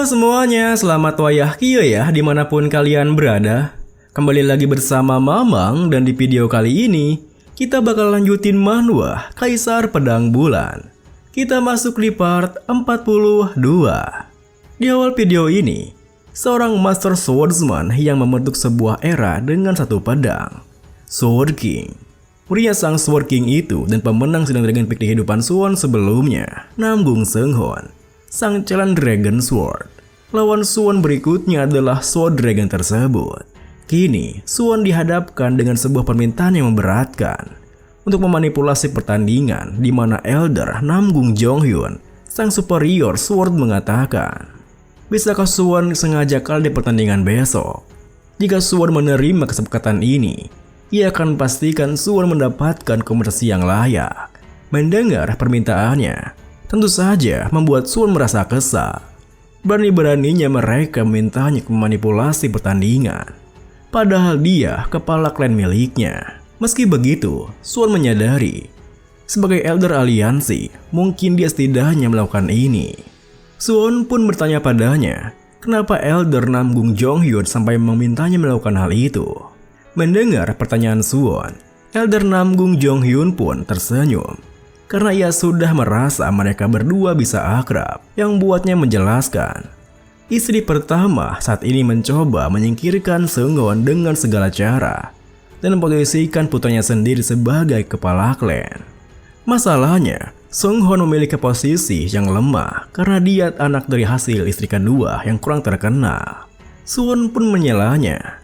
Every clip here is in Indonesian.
Halo semuanya, selamat wayah kio ya dimanapun kalian berada. Kembali lagi bersama Mamang dan di video kali ini kita bakal lanjutin manhwa Kaisar Pedang Bulan. Kita masuk di part 42. Di awal video ini, seorang Master Swordsman yang membentuk sebuah era dengan satu pedang, Sword King. Pria sang Sword King itu dan pemenang sidang Dragon Peak di kehidupan Suwon sebelumnya, Namgung Seonghwan, sang calon Dragon Sword. Lawan Suwon berikutnya adalah Sword Dragon tersebut. Kini, Suwon dihadapkan dengan sebuah permintaan yang memberatkan untuk memanipulasi pertandingan di mana Elder Namgung Jonghyun, sang superior Sword mengatakan, bisakah Suwon sengaja kalah di pertandingan besok? Jika Suwon menerima kesepakatan ini, ia akan pastikan Suwon mendapatkan kompensasi yang layak. Mendengar permintaannya, tentu saja membuat Suwon merasa kesal. Berani-beraninya mereka memintanya memanipulasi pertandingan, padahal dia kepala klan miliknya. Meski begitu, Suwon menyadari, sebagai Elder Aliansi, mungkin dia setidaknya melakukan ini. Suwon pun bertanya padanya, kenapa Elder Namgung Jonghyun sampai memintanya melakukan hal itu. Mendengar pertanyaan Suwon, Elder Namgung Jonghyun pun tersenyum, karena ia sudah merasa mereka berdua bisa akrab, yang buatnya menjelaskan. Istri pertama saat ini mencoba menyingkirkan Seonghwan dengan segala cara dan memposisikan putranya sendiri sebagai kepala klan. Masalahnya, Seonghwan memiliki posisi yang lemah karena dia anak dari hasil istri kedua yang kurang terkenal. Suwon pun menyalahnya.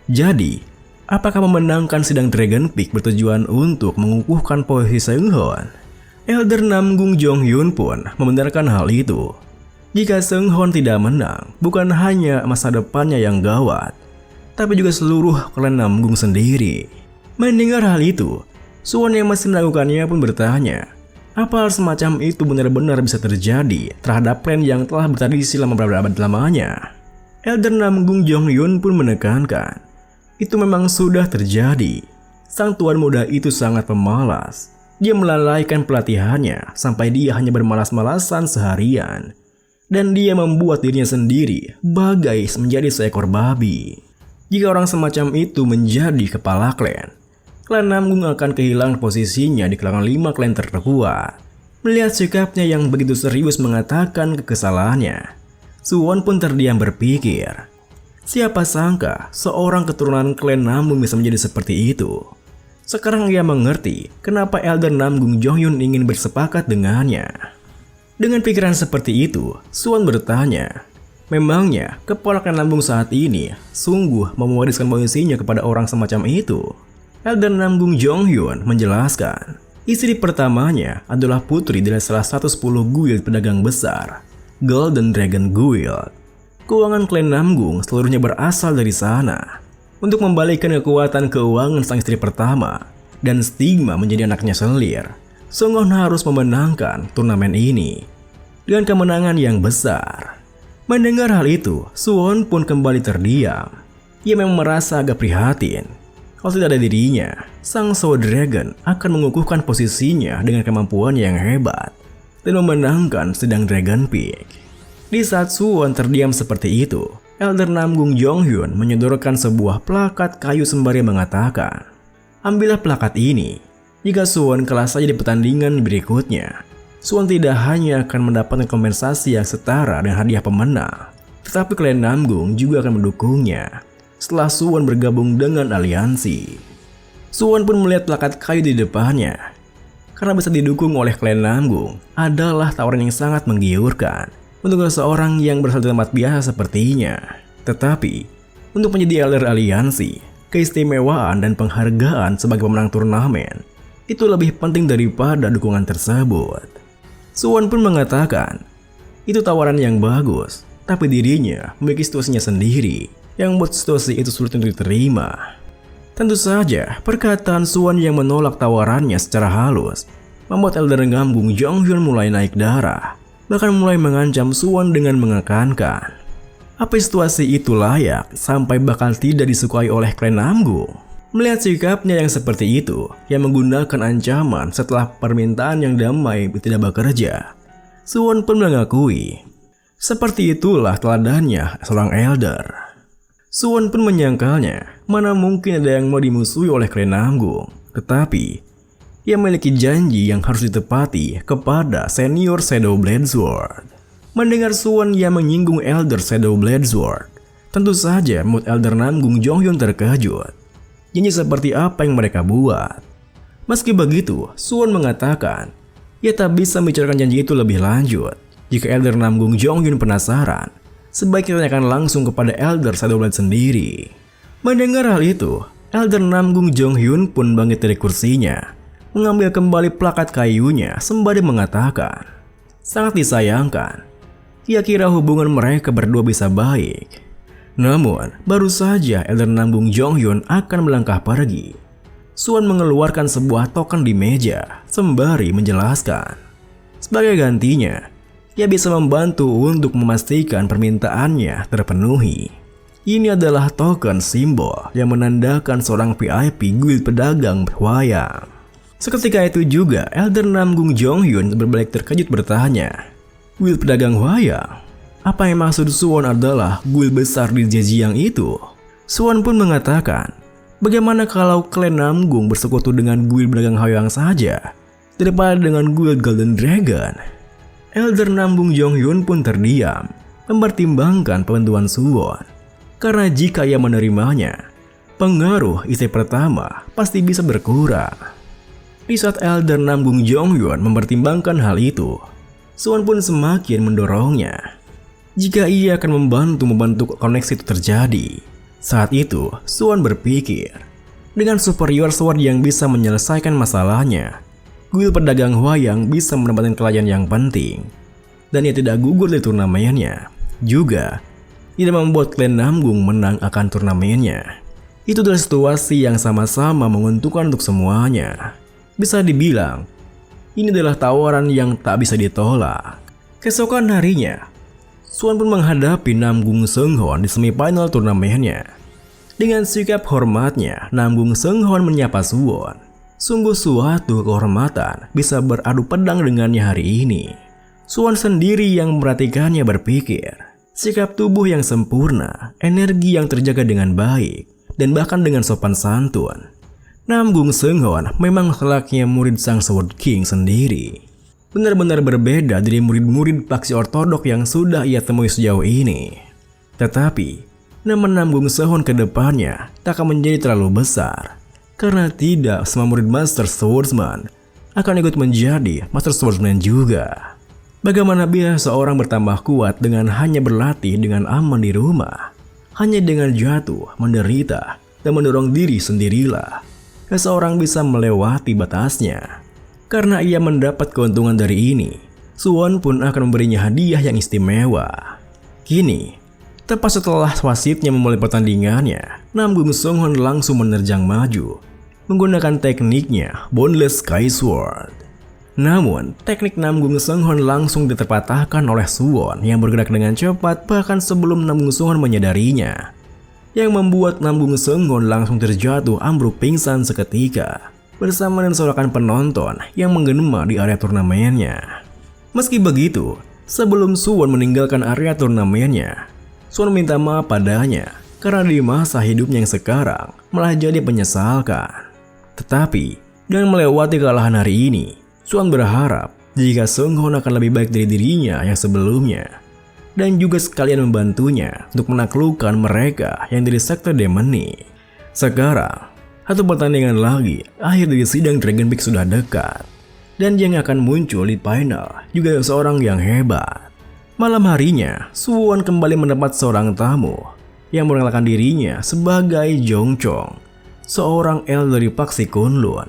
Jadi, apakah memenangkan sidang Dragon Peak bertujuan untuk mengukuhkan posisi Seonghwan? Elder Namgung Jonghyun pun membenarkan hal itu. Jika Seonghwan tidak menang, bukan hanya masa depannya yang gawat, tapi juga seluruh klan Namgung sendiri. Mendengar hal itu, Suwon yang masih melakukannya pun bertanya, apa hal semacam itu benar-benar bisa terjadi terhadap klan yang telah bertradisi selama berabad lamanya? Elder Namgung Jonghyun pun menekankan, itu memang sudah terjadi. Sang tuan muda itu sangat pemalas. Dia melalaikan pelatihannya sampai dia hanya bermalas-malasan seharian. Dan dia membuat dirinya sendiri bagai menjadi seekor babi. Jika orang semacam itu menjadi kepala klan, klan Namgung akan kehilangan posisinya di kalangan 5 klan terkuat. Melihat sikapnya yang begitu serius mengatakan kekesalannya, Suwon pun terdiam berpikir, siapa sangka seorang keturunan klan Namgung bisa menjadi seperti itu. Sekarang ia mengerti kenapa Elder Namgung Jonghyun ingin bersepakat dengannya. Dengan pikiran seperti itu, Suwon bertanya, memangnya kepala klan Namgung saat ini sungguh mewariskan posisinya kepada orang semacam itu? Elder Namgung Jonghyun menjelaskan, istri pertamanya adalah putri dari salah satu 10 guild pedagang besar, Golden Dragon Guild. Keuangan klan Namgung seluruhnya berasal dari sana. Untuk membalikkan kekuatan keuangan sang istri pertama dan stigma menjadi anaknya selir, Seonghwan harus memenangkan turnamen ini dengan kemenangan yang besar. Mendengar hal itu, Suwon pun kembali terdiam. Ia memang merasa agak prihatin. Kalau tidak ada dirinya, sang Sword Dragon akan mengukuhkan posisinya dengan kemampuannya yang hebat dan memenangkan sidang Dragon Peak. Di saat Suwon terdiam seperti itu, Elder Namgung Jonghyun menyodorkan sebuah plakat kayu sembari mengatakan, ambillah plakat ini. Jika Suwon kalah saja di pertandingan berikutnya, Suwon tidak hanya akan mendapatkan kompensasi yang setara dengan hadiah pemenang, tetapi klan Namgung juga akan mendukungnya setelah Suwon bergabung dengan aliansi. Suwon pun melihat plakat kayu di depannya. Karena bisa didukung oleh klan Namgung adalah tawaran yang sangat menggiurkan untuk seseorang yang berasal dari tempat biasa sepertinya. Tetapi, untuk menjadi Elder Aliansi, keistimewaan dan penghargaan sebagai pemenang turnamen itu lebih penting daripada dukungan tersebut. Suwon pun mengatakan, itu tawaran yang bagus, tapi dirinya memiliki situasinya sendiri yang membuat situasi itu sulit untuk diterima. Tentu saja, perkataan Suwon yang menolak tawarannya secara halus membuat Elder Namgung Jonghyun mulai naik darah, bahkan mulai mengancam Suwon dengan mengekankan, apa situasi itu layak sampai bakal tidak disukai oleh klan Namgung? Melihat sikapnya yang seperti itu, yang menggunakan ancaman setelah permintaan yang damai tidak bekerja, Suwon pun mengakui Seperti itulah teladannya seorang elder. Suwon pun menyangkalnya, mana mungkin ada yang mau dimusuhi oleh klan Namgung. Tetapi, ia memiliki janji yang harus ditepati kepada senior Shadow Blade Sword. Mendengar Suwon yang menyinggung elder Shadow Blade Sword, tentu saja mood elder Namgung Jonghyun terkejut. Janji seperti apa yang mereka buat? Meski begitu, Suwon mengatakan, ia tak bisa membicarakan janji itu lebih lanjut. Jika elder Namgung Jonghyun penasaran, sebaiknya tanyakan langsung kepada elder Shadow Blade sendiri. Mendengar hal itu, elder Namgung Jonghyun pun bangkit dari kursinya, mengambil kembali plakat kayunya sembari mengatakan, sangat disayangkan, ia kira hubungan mereka berdua bisa baik. Namun, baru saja elder Namgung Jonghyun akan melangkah pergi, Suwon mengeluarkan sebuah token di meja sembari menjelaskan, sebagai gantinya, ia bisa membantu untuk memastikan permintaannya terpenuhi. Ini adalah token simbol yang menandakan seorang VIP guild pedagang berwayang. Seketika itu juga, elder Namgung Jonghyun berbalik terkejut bertanya, guild pedagang wayang? Apa yang maksud Suwon adalah guild besar di Zhejiang itu? Suwon pun mengatakan, bagaimana kalau klan Namgung bersekutu dengan guild pedagang wayang saja, daripada dengan guild Golden Dragon? Elder Namgung Jonghyun pun terdiam, mempertimbangkan pembantuan Suwon. Karena jika ia menerimanya, pengaruh istri pertama pasti bisa berkurang. Di saat elder Namgung Jonghyun mempertimbangkan hal itu, Suwon pun semakin mendorongnya. Jika ia akan membantu koneksi itu terjadi. Saat itu, Suwon berpikir, dengan superior sword yang bisa menyelesaikan masalahnya, guild pedagang wayang bisa mendapatkan klien yang penting. Dan ia tidak gugur di turnamennya. Juga, tidak membuat klan Namgung menang akan turnamennya. Itu adalah situasi yang sama-sama menguntungkan untuk semuanya. Bisa dibilang, ini adalah tawaran yang tak bisa ditolak. Keesokan harinya, Suwon pun menghadapi Namgung Seonghwan di semifinal turnamennya. Dengan sikap hormatnya, Namgung Seonghwan menyapa Suwon. Sungguh suatu kehormatan bisa beradu pedang dengannya hari ini. Suwon sendiri yang memperhatikannya berpikir, sikap tubuh yang sempurna, energi yang terjaga dengan baik, dan bahkan dengan sopan santun. Namgung Seonghwan memang kelaknya murid sang Sword King sendiri. Benar-benar berbeda dari murid-murid faksi ortodok yang sudah ia temui sejauh ini. Tetapi, nama Namgung Seonghwan ke depannya tak akan menjadi terlalu besar. Karena tidak semua murid Master Swordsman akan ikut menjadi Master Swordsman juga. Bagaimana bisa seorang bertambah kuat dengan hanya berlatih dengan aman di rumah? Hanya dengan jatuh, menderita, dan mendorong diri sendirilah. Seseorang bisa melewati batasnya. Karena ia mendapat keuntungan dari ini, Suwon pun akan memberinya hadiah yang istimewa. Kini, tepat setelah wasitnya memulai pertandingannya, Namgung Seonghwan langsung menerjang maju menggunakan tekniknya Boundless Sky Sword. Namun, teknik Namgung Seonghwan langsung diterpatahkan oleh Suwon yang bergerak dengan cepat bahkan sebelum Namgung Seonghwan menyadarinya, yang membuat Namgung Seonghwan langsung terjatuh ambruk pingsan seketika bersama dengan sorakan penonton yang menggema di area turnamennya. Meski begitu, sebelum Suwon meninggalkan area turnamennya, Suwon minta maaf padanya karena di masa hidupnya yang sekarang malah jadi menyesalkan. Tetapi, dengan melewati kekalahan hari ini, Suwon berharap jika Seonghwan akan lebih baik dari dirinya yang sebelumnya. Dan juga sekalian membantunya untuk menaklukkan mereka yang dari sektor Demoni. Sekarang, satu pertandingan lagi, akhir dari sidang Dragon Peak sudah dekat. Dan yang akan muncul di final juga seorang yang hebat. Malam harinya, Suwon kembali mendapat seorang tamu yang mengenalkan dirinya sebagai Jongchong, seorang elder dari faksi Kunlun,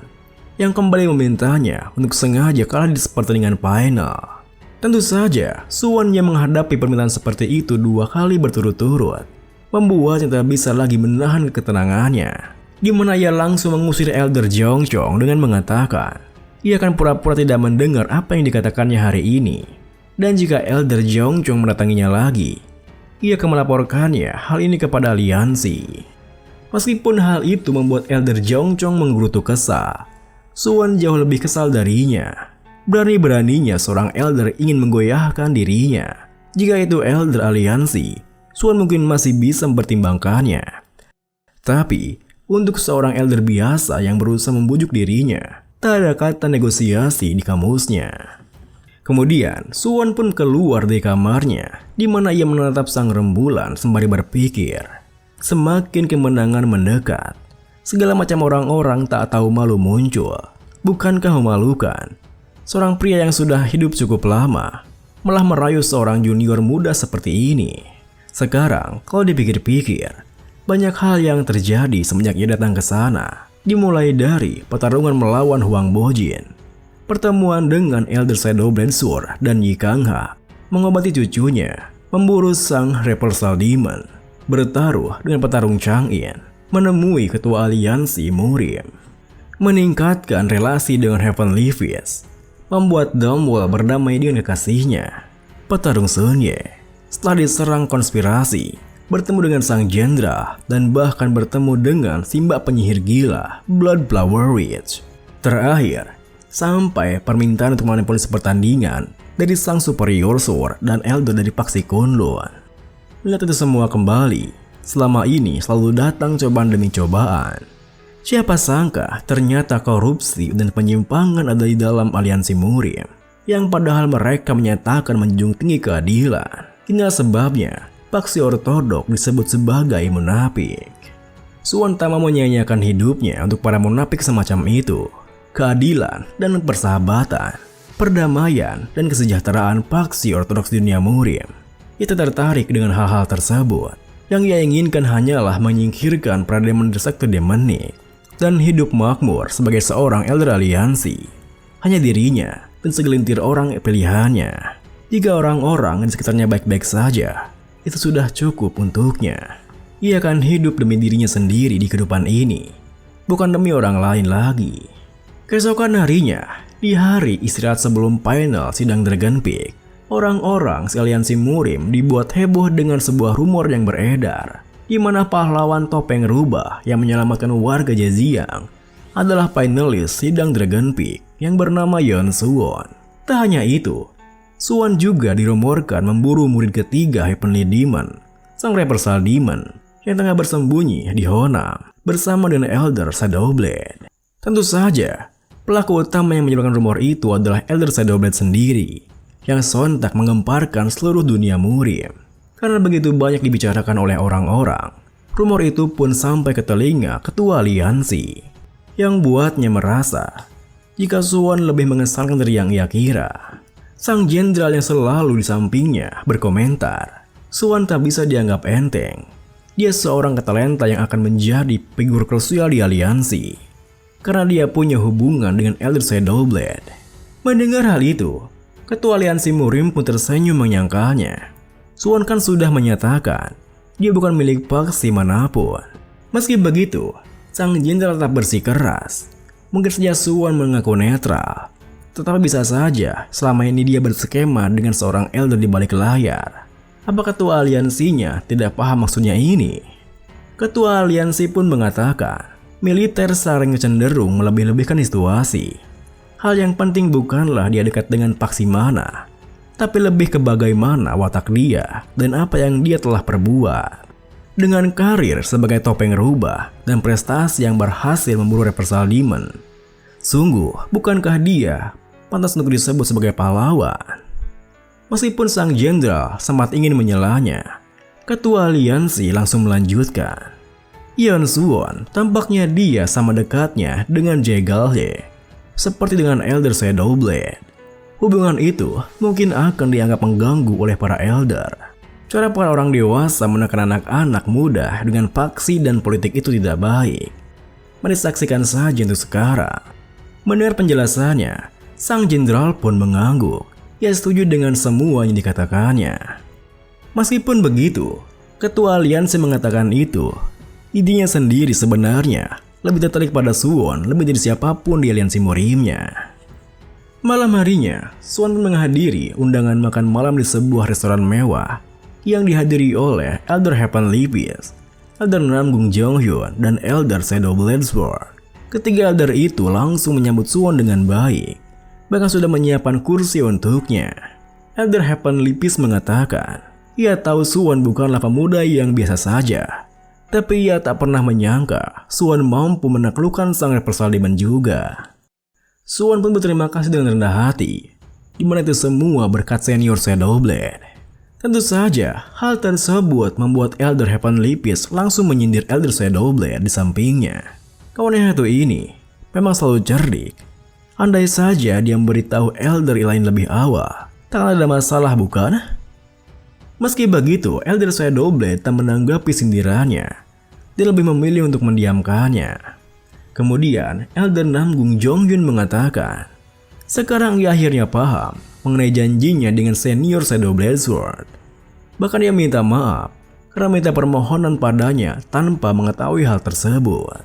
yang kembali memintanya untuk sengaja kalah di pertandingan final. Tentu saja, Suwon yang menghadapi permintaan seperti itu 2 kali berturut-turut, membuatnya tak bisa lagi menahan ketenangannya. Di mana ia langsung mengusir elder Jongchong dengan mengatakan, ia akan pura-pura tidak mendengar apa yang dikatakannya hari ini. Dan jika elder Jongchong mendatanginya lagi, ia akan melaporkannya hal ini kepada aliansi. Meskipun hal itu membuat elder Jongchong menggerutu kesal, Suwon jauh lebih kesal darinya. Berani-beraninya seorang elder ingin menggoyahkan dirinya. Jika itu Elder Aliansi, Suwon mungkin masih bisa mempertimbangkannya. Tapi, untuk seorang Elder biasa yang berusaha membujuk dirinya, tak ada kata negosiasi di kamusnya. Kemudian, Suwon pun keluar dari kamarnya, di mana ia menatap sang rembulan sembari berpikir. Semakin kemenangan mendekat, segala macam orang-orang tak tahu malu muncul. Bukankah memalukan? Seorang pria yang sudah hidup cukup lama, malah merayu seorang junior muda seperti ini. Sekarang, kalau dipikir-pikir, banyak hal yang terjadi semenjak ia datang ke sana. Dimulai dari pertarungan melawan Huang Bojin, pertemuan dengan Elder Shadowblade Sword dan Yi Kangha, mengobati cucunya, memburu sang Reversal Demon, bertaruh dengan petarung Chang'in, menemui ketua aliansi Murim, meningkatkan relasi dengan Heavenly Fist, membuat Damwon berdamai dengan kekasihnya, petarung Sun Ye, setelah diserang konspirasi, bertemu dengan sang jenderal, dan bahkan bertemu dengan Simba penyihir gila, Bloodflower Witch. Terakhir, sampai permintaan untuk memanipulasi pertandingan dari sang Superior Sword dan Elder dari faksi Kunlun. Melihat itu semua kembali, selama ini selalu datang cobaan demi cobaan. Siapa sangka ternyata korupsi dan penyimpangan ada di dalam aliansi Murim, yang padahal mereka menyatakan menjunjung tinggi keadilan. Inilah sebabnya faksi ortodok disebut sebagai munafik. Suwon tak mau menyanyiakan hidupnya untuk para munafik semacam itu. Keadilan dan persahabatan, perdamaian dan kesejahteraan faksi ortodoks di dunia Murim. Ia tertarik dengan hal-hal tersebut. Yang ia inginkan hanyalah menyingkirkan para demon sekte demonik dan hidup makmur sebagai seorang Elder Aliansi. Hanya dirinya dan segelintir orang pilihannya. Jika orang-orang di sekitarnya baik-baik saja, itu sudah cukup untuknya. Ia akan hidup demi dirinya sendiri di kehidupan ini, bukan demi orang lain lagi. Keesokan harinya, di hari istirahat sebelum final sidang Dragon Peak, orang-orang aliansi Murim dibuat heboh dengan sebuah rumor yang beredar, di mana pahlawan topeng rubah yang menyelamatkan warga Zhejiang adalah finalis sidang Dragon Peak yang bernama Yeon Suwon. Tak hanya itu, Suwon juga dirumorkan memburu murid ketiga Heavenly Demon, sang Reversal Demon yang tengah bersembunyi di Honam bersama dengan Elder Shadowblade. Tentu saja, pelaku utama yang menyebarkan rumor itu adalah Elder Shadowblade sendiri, yang sontak menggemparkan seluruh dunia Murim. Karena begitu banyak dibicarakan oleh orang-orang, rumor itu pun sampai ke telinga ketua aliansi, yang buatnya merasa jika Suwon lebih mengesankan dari yang ia kira. Sang jenderal yang selalu di sampingnya berkomentar, Suwon tak bisa dianggap enteng. Dia seorang ketalenta yang akan menjadi figur krusial di aliansi, karena dia punya hubungan dengan Elder Shadowblade. Mendengar hal itu, ketua aliansi Murim pun tersenyum menyangkalnya. Suwon kan sudah menyatakan, dia bukan milik faksi manapun. Meski begitu, sang jenderal tetap bersikeras. Mungkin saja Suwon mengaku netral, tetapi bisa saja selama ini dia berskema dengan seorang elder di balik layar. Apa ketua aliansinya tidak paham maksudnya ini? Ketua aliansi pun mengatakan, militer sering cenderung melebih-lebihkan situasi. Hal yang penting bukanlah dia dekat dengan faksi mana, tapi lebih ke bagaimana watak dia dan apa yang dia telah perbuat. Dengan karir sebagai topeng rubah dan prestasi yang berhasil memburu Reversal Demon, sungguh bukankah dia pantas untuk disebut sebagai pahlawan? Meskipun sang jenderal sempat ingin menyelanya, ketua aliansi langsung melanjutkan. Yeon Suwon tampaknya dia sama dekatnya dengan Jae Galhye, seperti dengan Elder Shadowblade. Hubungan itu mungkin akan dianggap mengganggu oleh para elder. Cara para orang dewasa menekan anak-anak muda dengan faksi dan politik itu tidak baik. Mari saksikan saja untuk sekarang. Mendengar penjelasannya, sang jenderal pun mengangguk. Ia setuju dengan semua yang dikatakannya. Meskipun begitu, ketua aliansi mengatakan itu, idenya sendiri sebenarnya lebih tertarik pada Suwon lebih dari siapapun di aliansi Murimnya. Malam harinya, Suwon pun menghadiri undangan makan malam di sebuah restoran mewah yang dihadiri oleh Elder Heavenly Fist, Elder Namgung Jonghyun, dan Elder Shadowblade Sword. Ketiga elder itu langsung menyambut Suwon dengan baik, bahkan sudah menyiapkan kursi untuknya. Elder Heavenly Beast mengatakan, ia tahu Suwon bukanlah pemuda yang biasa saja. Tapi ia tak pernah menyangka Suwon mampu menaklukkan sang Reversal Demon juga. Suwon pun berterima kasih dengan rendah hati, di mana itu semua berkat senior Shadowblade. Tentu saja, hal tersebut membuat Elder Heavenly Beast langsung menyindir Elder Shadowblade di sampingnya. Kawan yang satu ini memang selalu cerdik. Andai saja dia memberitahu Elder lain lebih awal, tak ada masalah bukan? Meski begitu, Elder Shadowblade tak menanggapi sindirannya. Dia lebih memilih untuk mendiamkannya. Kemudian, Elder Namgung Jongyun mengatakan, sekarang ia akhirnya paham mengenai janjinya dengan senior Shadowblade Sword. Bahkan ia minta maaf karena minta permohonan padanya tanpa mengetahui hal tersebut.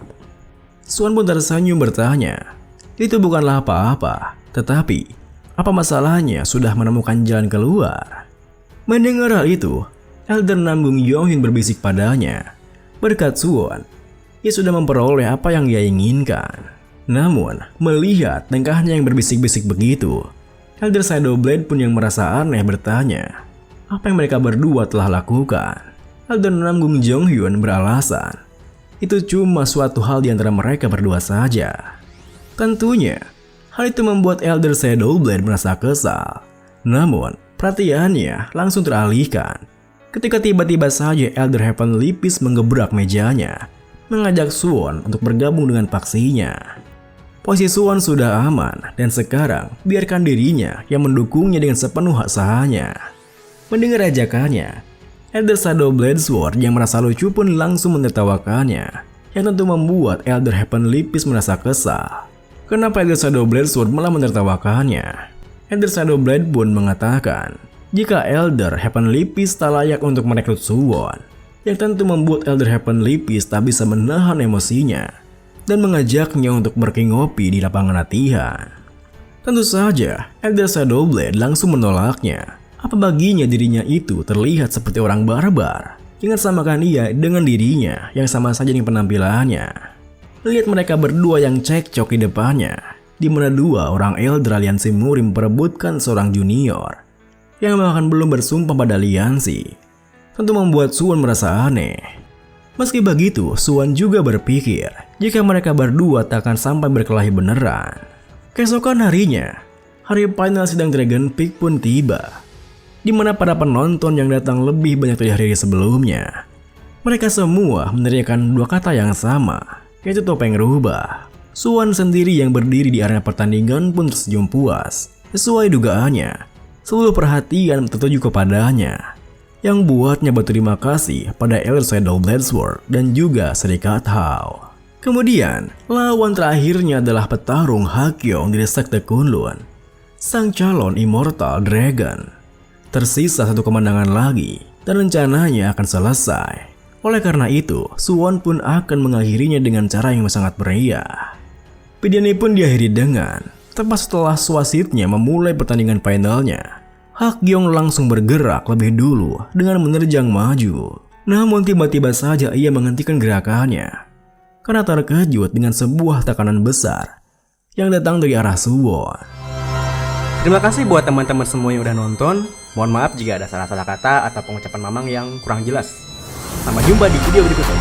Suwon pun tersenyum bertanya, itu bukanlah apa-apa, tetapi apa masalahnya sudah menemukan jalan keluar? Mendengar hal itu, Elder Namgung Yonghyun berbisik padanya. Berkat Suwon, ia sudah memperoleh apa yang ia inginkan. Namun, melihat tingkahnya yang berbisik-bisik begitu, Elder Shadowblade pun yang merasa aneh bertanya, apa yang mereka berdua telah lakukan? Elder Namgung Jonghyun beralasan, itu cuma suatu hal di antara mereka berdua saja. Tentunya, hal itu membuat Elder Shadowblade merasa kesal. Namun, perhatiannya langsung teralihkan ketika tiba-tiba saja Elder Heavenly Beast menggebrak mejanya, mengajak Suwon untuk bergabung dengan faksinya. Posisi Suwon sudah aman dan sekarang biarkan dirinya yang mendukungnya dengan sepenuh hak sahanya. Mendengar ajakannya, Elder Shadowblade Sword yang merasa lucu pun langsung menertawakannya, yang tentu membuat Elder Heavenly Beast merasa kesal. Kenapa Elder Shadowblade Sword malah menertawakannya? Elder Shadowblade pun mengatakan, jika Elder Heavenly Beast tak layak untuk merekrut Suwon, yang tentu membuat Elder Heavenly Beast tak bisa menahan emosinya dan mengajaknya untuk berkingopi di lapangan latihan. Tentu saja, Elder Shadowblade langsung menolaknya. Apa baginya dirinya itu terlihat seperti orang barbar? Jangan samakan ia dengan dirinya yang sama saja dengan penampilannya. Lihat mereka berdua yang cekcok di depannya, di mana dua orang Elder Aliansi Muri memperebutkan seorang junior yang bahkan belum bersumpah pada aliansi. Tentu membuat Suwon merasa aneh. Meski begitu, Suwon juga berpikir jika mereka berdua tak akan sampai berkelahi beneran. Keesokan harinya, hari final sidang Dragon Peak pun tiba, di mana para penonton yang datang lebih banyak dari hari sebelumnya. Mereka semua meneriakkan dua kata yang sama, yaitu topeng rubah. Suwon sendiri yang berdiri di arena pertandingan pun tersenyum puas. Sesuai dugaannya, seluruh perhatian tertuju kepadanya, yang buatnya berterima kasih pada Elder Shadowblade Sword dan juga Serikat Hao. Kemudian, lawan terakhirnya adalah petarung Hakyong dari Sekte Kunlun, sang calon Immortal Dragon. Tersisa satu kemenangan lagi dan rencananya akan selesai. Oleh karena itu, Suwon pun akan mengakhirinya dengan cara yang sangat meriah. Video ini pun diakhiri dengan, tepat setelah wasitnya memulai pertandingan finalnya, Hakyong langsung bergerak lebih dulu dengan menerjang maju. Namun tiba-tiba saja ia menghentikan gerakannya karena terkejut dengan sebuah tekanan besar yang datang dari arah Suwon. Terima kasih buat teman-teman semua yang udah nonton. Mohon maaf jika ada salah-salah kata atau pengucapan Mamang yang kurang jelas. Sampai jumpa di video berikutnya.